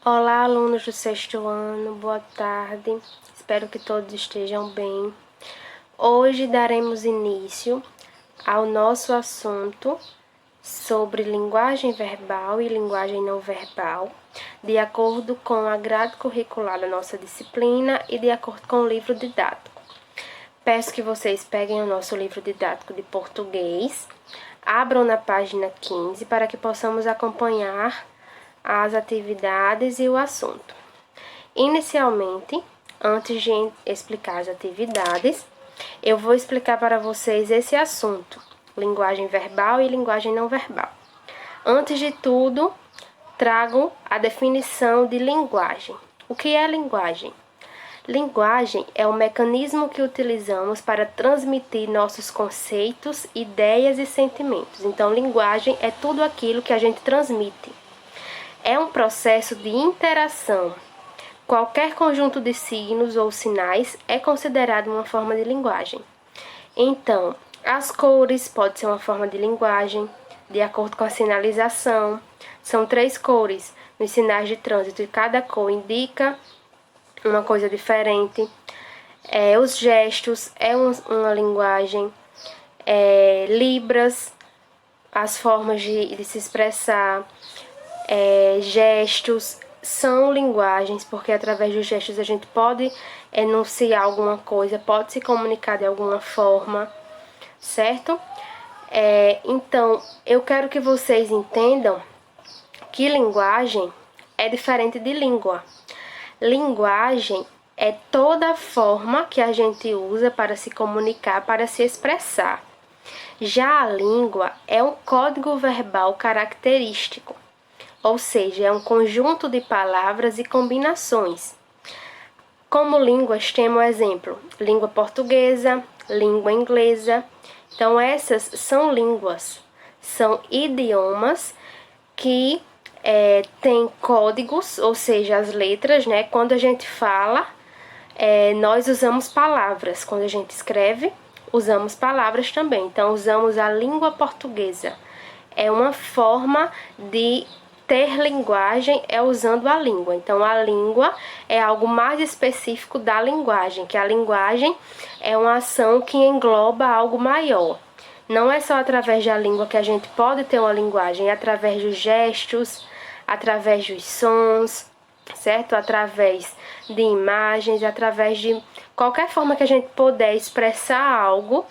Olá, alunos do sexto ano, boa tarde. Espero que todos estejam bem. Hoje daremos início ao nosso assunto sobre linguagem verbal e linguagem não verbal, de acordo com a grade curricular da nossa disciplina e de acordo com o livro didático. Peço que vocês peguem o nosso livro didático de português, abram na página 15 para que possamos acompanhar as atividades e o assunto. Inicialmente, antes de explicar as atividades, eu vou explicar para vocês esse assunto, linguagem verbal e linguagem não verbal. Antes de tudo, trago a definição de linguagem. O que é linguagem? Linguagem é o mecanismo que utilizamos para transmitir nossos conceitos, ideias e sentimentos. Então, linguagem é tudo aquilo que a gente transmite. É um processo de interação. Qualquer conjunto de signos ou sinais é considerado uma forma de linguagem. Então, as cores podem ser uma forma de linguagem, de acordo com a sinalização. São 3 cores nos sinais de trânsito e cada cor indica uma coisa diferente. Os gestos é uma linguagem. Libras, as formas de se expressar. Gestos são linguagens, porque através dos gestos a gente pode enunciar alguma coisa, pode se comunicar de alguma forma, certo? Então, eu quero que vocês entendam que linguagem é diferente de língua. Linguagem é toda forma que a gente usa para se comunicar, para se expressar. Já a língua é um código verbal característico. Ou seja, é um conjunto de palavras e combinações. Como línguas, temos exemplo, língua portuguesa, língua inglesa. Então, essas são línguas, são idiomas que têm códigos, ou seja, as letras, né? Quando a gente fala, nós usamos palavras. Quando a gente escreve, usamos palavras também. Então, usamos a língua portuguesa. É uma forma de ter linguagem usando a língua. Então, a língua é algo mais específico da linguagem, que a linguagem é uma ação que engloba algo maior. Não é só através da língua que a gente pode ter uma linguagem, é através dos gestos, através dos sons, certo? Através de imagens, através de qualquer forma que a gente puder expressar algo,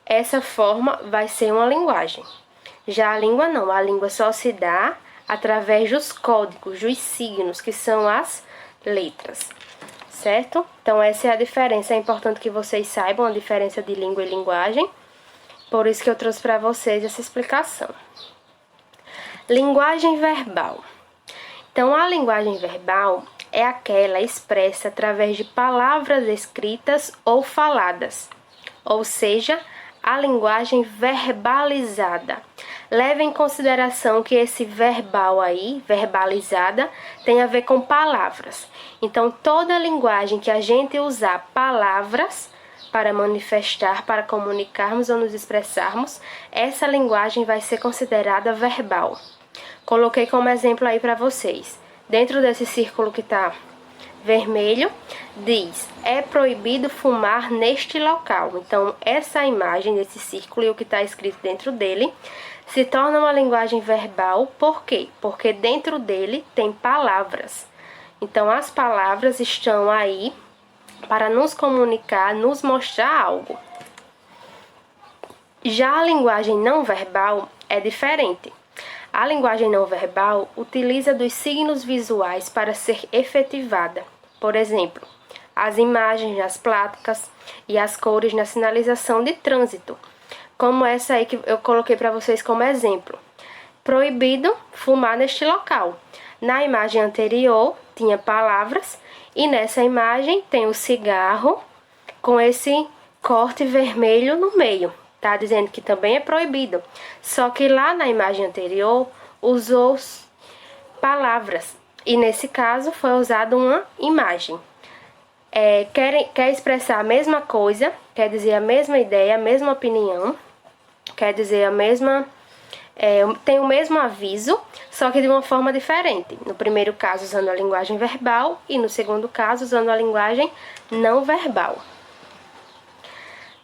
essa forma vai ser uma linguagem. Já a língua não, a língua só se dá através dos códigos, dos signos, que são as letras, certo? Então, essa é a diferença. É importante que vocês saibam a diferença de língua e linguagem. Por isso que eu trouxe para vocês essa explicação. Linguagem verbal. Então, a linguagem verbal é aquela expressa através de palavras escritas ou faladas, ou seja, a linguagem verbalizada. Leve em consideração que esse verbal aí, verbalizada, tem a ver com palavras. Então, toda linguagem que a gente usar palavras para manifestar, para comunicarmos ou nos expressarmos, essa linguagem vai ser considerada verbal. Coloquei como exemplo aí para vocês. Dentro desse círculo que está vermelho, diz: é proibido fumar neste local. Então, essa imagem desse círculo e o que está escrito dentro dele se torna uma linguagem verbal. Por quê? Porque dentro dele tem palavras. Então, as palavras estão aí para nos comunicar, nos mostrar algo. Já a linguagem não verbal é diferente. A linguagem não verbal utiliza dos signos visuais para ser efetivada. Por exemplo, as imagens nas placas e as cores na sinalização de trânsito, como essa aí que eu coloquei para vocês como exemplo. Proibido fumar neste local. Na imagem anterior tinha palavras e nessa imagem tem o cigarro com esse corte vermelho no meio. Tá dizendo que também é proibido. Só que lá na imagem anterior usou palavras e nesse caso foi usada uma imagem. Quer expressar a mesma coisa, quer dizer a mesma ideia, a mesma opinião, quer dizer a mesma tem o mesmo aviso, só que de uma forma diferente. No primeiro caso, usando a linguagem verbal, e no segundo caso, usando a linguagem não verbal.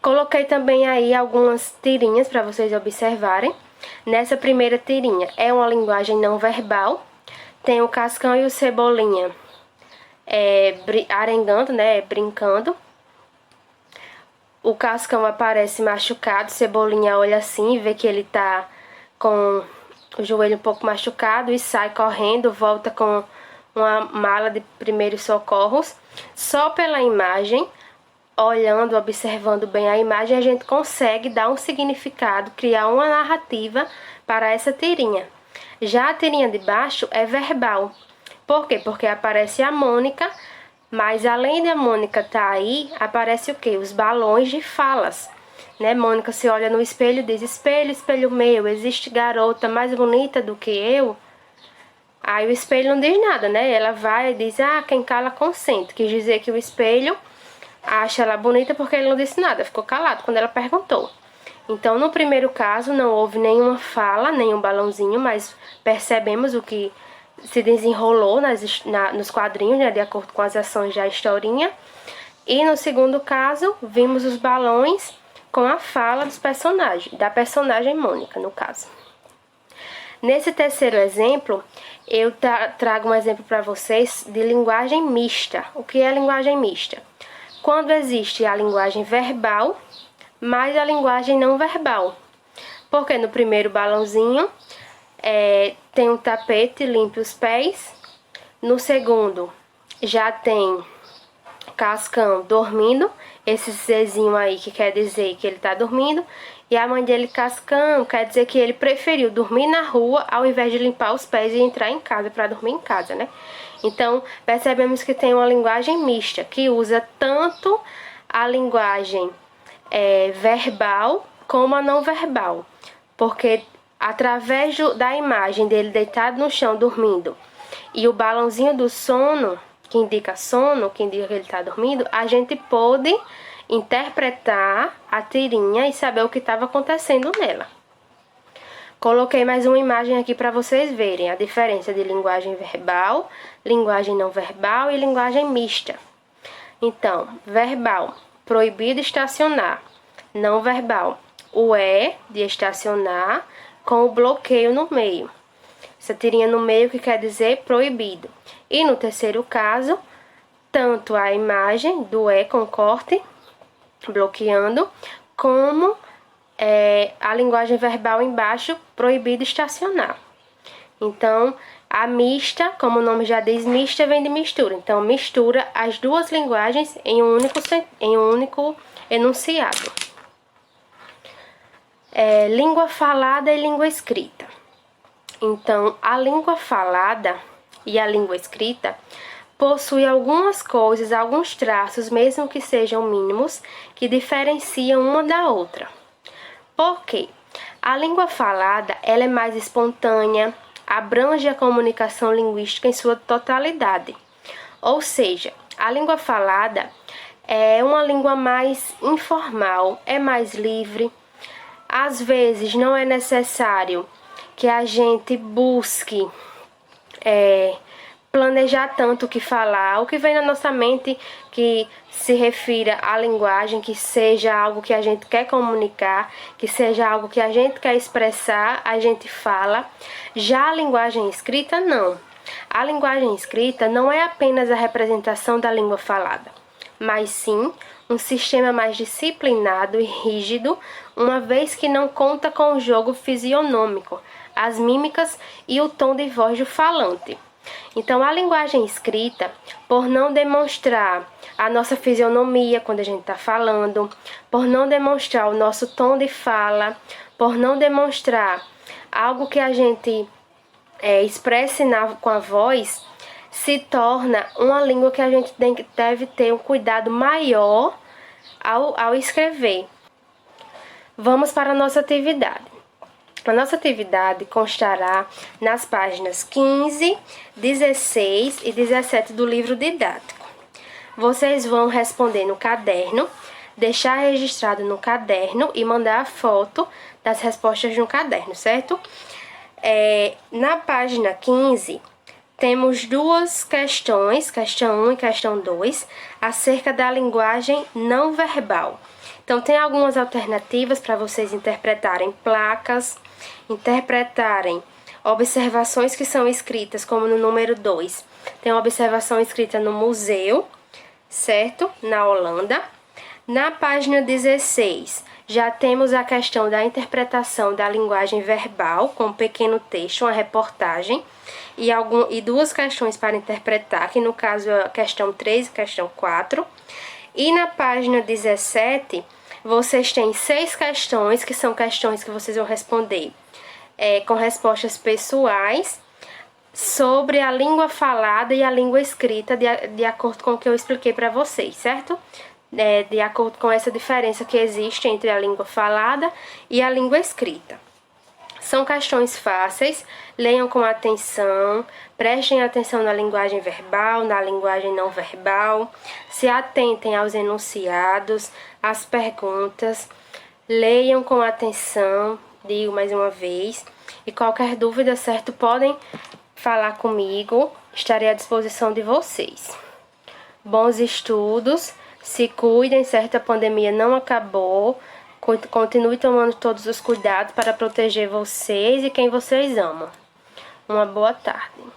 Coloquei também aí algumas tirinhas para vocês observarem. Nessa primeira tirinha é uma linguagem não verbal. Tem o Cascão e o Cebolinha arengando, né, brincando. O Cascão aparece machucado, Cebolinha olha assim, vê que ele tá com o joelho um pouco machucado e sai correndo, volta com uma mala de primeiros socorros. Só pela imagem, olhando, observando bem a imagem, a gente consegue dar um significado, criar uma narrativa para essa tirinha. Já a tirinha de baixo é verbal. Por quê? Porque aparece a Mônica, mas além da Mônica estar aí, aparece o quê? Os balões de falas. Né? Mônica se olha no espelho e diz: espelho, espelho meu, existe garota mais bonita do que eu? Aí o espelho não diz nada, né? Ela vai e diz: ah, quem cala consente. Quis dizer que o espelho acha ela bonita porque ele não disse nada, ficou calado quando ela perguntou. Então, no primeiro caso, não houve nenhuma fala, nenhum balãozinho, mas percebemos o que se desenrolou nos quadrinhos, né, de acordo com as ações da historinha. E no segundo caso, vimos os balões com a fala dos personagens, da personagem Mônica, no caso. Nesse terceiro exemplo, eu trago um exemplo para vocês de linguagem mista. O que é linguagem mista? Quando existe a linguagem verbal, mais a linguagem não verbal. Porque no primeiro balãozinho tem um tapete, limpe os pés. No segundo, já tem Cascão dormindo, esse Zezinho aí que quer dizer que ele tá dormindo, e a mãe dele, Cascão, quer dizer que ele preferiu dormir na rua ao invés de limpar os pés e entrar em casa para dormir em casa, né? Então, percebemos que tem uma linguagem mista, que usa tanto a linguagem verbal como a não verbal, porque através da imagem dele deitado no chão dormindo e o balãozinho do sono, que indica sono, que indica que ele está dormindo, a gente pôde interpretar a tirinha e saber o que estava acontecendo nela. Coloquei mais uma imagem aqui para vocês verem a diferença de linguagem verbal, linguagem não verbal e linguagem mista. Então, verbal, proibido estacionar. Não verbal, o de estacionar com o bloqueio no meio. Essa tirinha no meio que quer dizer proibido. E no terceiro caso, tanto a imagem do com corte, bloqueando, como a linguagem verbal embaixo, proibido estacionar. Então, a mista, como o nome já diz, mista vem de mistura. Então, mistura as duas linguagens em um único enunciado. Língua falada e língua escrita. Então, a língua falada e a língua escrita possuem algumas coisas, alguns traços, mesmo que sejam mínimos, que diferenciam uma da outra. Por quê? A língua falada, ela é mais espontânea, abrange a comunicação linguística em sua totalidade. Ou seja, a língua falada é uma língua mais informal, é mais livre. Às vezes não é necessário que a gente busque planejar tanto o que falar, o que vem na nossa mente que se refira à linguagem, que seja algo que a gente quer comunicar, que seja algo que a gente quer expressar, a gente fala. Já a linguagem escrita, não. A linguagem escrita não é apenas a representação da língua falada, mas sim um sistema mais disciplinado e rígido, uma vez que não conta com o jogo fisionômico, as mímicas e o tom de voz do falante. Então, a linguagem escrita, por não demonstrar a nossa fisionomia quando a gente está falando, por não demonstrar o nosso tom de fala, por não demonstrar algo que a gente expresse com a voz, se torna uma língua que a gente deve ter um cuidado maior ao escrever. Vamos para a nossa atividade. A nossa atividade constará nas páginas 15, 16 e 17 do livro didático. Vocês vão responder no caderno deixar registrado no caderno e mandar a foto das respostas no caderno, certo? Na página 15, temos duas questões, questão 1 e questão 2, acerca da linguagem não verbal. Então, tem algumas alternativas para vocês interpretarem placas, interpretarem observações que são escritas, como no número 2. Tem uma observação escrita no museu, certo? Na Holanda. Na página 16, já temos a questão da interpretação da linguagem verbal, com um pequeno texto, uma reportagem, e duas questões para interpretar, que no caso é a questão 3 e questão 4. E na página 17, vocês têm 6 questões, que são questões que vocês vão responder com respostas pessoais sobre a língua falada e a língua escrita, de acordo com o que eu expliquei para vocês, certo? De acordo com essa diferença que existe entre a língua falada e a língua escrita. São questões fáceis, leiam com atenção, prestem atenção na linguagem verbal, na linguagem não verbal, se atentem aos enunciados, às perguntas, leiam com atenção, digo mais uma vez, e qualquer dúvida, certo, podem falar comigo, estarei à disposição de vocês. Bons estudos, se cuidem, certo? A pandemia não acabou. Continue tomando todos os cuidados para proteger vocês e quem vocês amam. Uma boa tarde.